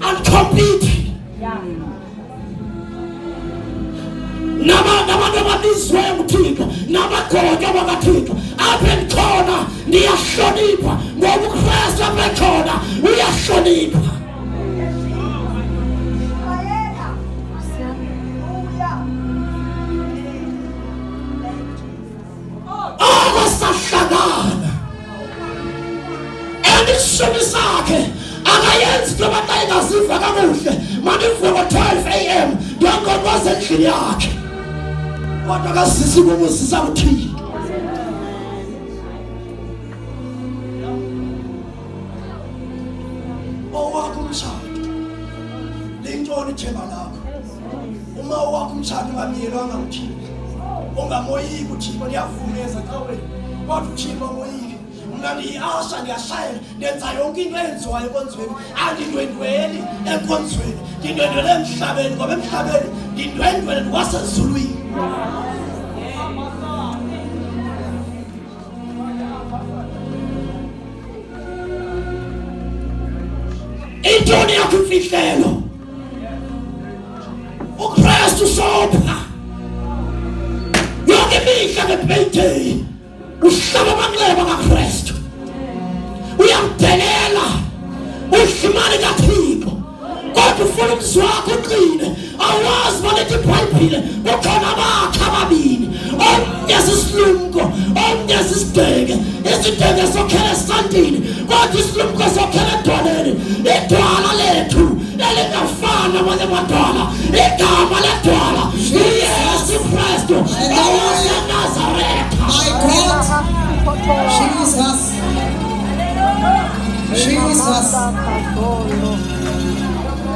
and complete. Nabantu abizwe uThixo nabagoqa bakaThixo apha khona niyahlonipha ngoba uKristu apha khona uyahlonipha. Sahlangana andishomi sakhe akayenzi noma ayingaziva kakuhle manivuka ngo-12 AM ngiyangongoza endlini yakhe kodwa kasisi kumusisa uThixo. Owakho umshado lentoni ithemba lakho uma owakho umshado ungamyelwanga uThixo ungamoyiki uThixo liyavumeza cha wena kodwa uThixo moyiki mina ngiyasha ngiyashayela ndenza yonke into eyenziwayo enkonzweni angindwendweli enkonzweni ngindwendwele emhlabeni ngoba emhlabeni ngindwendwele kwasezulwini. Intoni yakho imfihlelo uKristu sopha yonke imihla ngebhayitheli uhlaba amanxeba kaKristu uyamdelela uhlimani kaThixo kodwa ufuna umzwa wakho uqine awazi balethi iBhayibhile kukhona abakhe ababili omnye sisilumko omnye sisideke isideke sokhela esandini kodwa isilumko sokhela edwaleni idwala lethu elingafani namanye amadwala igama ledwala uYesu Kristu owaseNazaretha. My God, Jesus.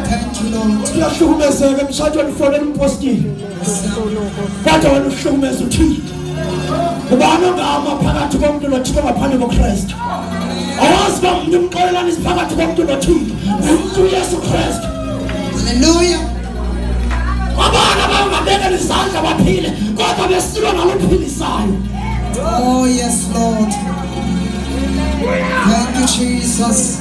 Thank you, Lord. Uyahlukumezeka emshadweni ufonela impostile kodwa wena uhlukumeza uThixo. Ubani ongama phakathi komuntu noThixo ngaphandle koKristu? Awazi uba ngimxolelanisa phakathi komuntu noThixo umuntu uYesu Kristu. Hallelujah. Abana bangabeka izandla baphile kodwa besilwa nalophilisayo. Oh yes, Lord. Thank you, Jesus.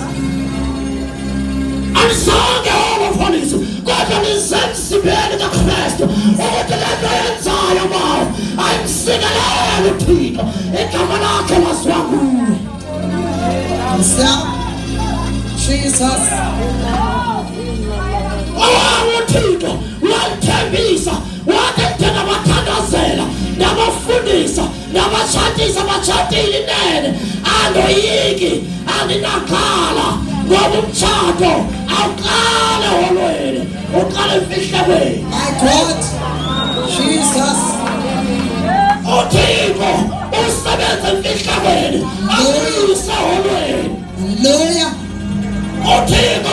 Alizange olufaniso kodwa lizenzisimeni kaKristu ukuthi lento yenzayo mawo ayimsikelele uThixo igama lakhe laziwa nguwe. Jesus. uThixo walithembisa wathi thina bathandazela nabafundisa nabashatisa batshatile inene andoyiki andinakhala ngoba umshado awuqale holweni uqale emfihlakweni. My God, Jesus. uThixo usebenza emfihlakweni awuyise holweni. Hallelujah. uThixo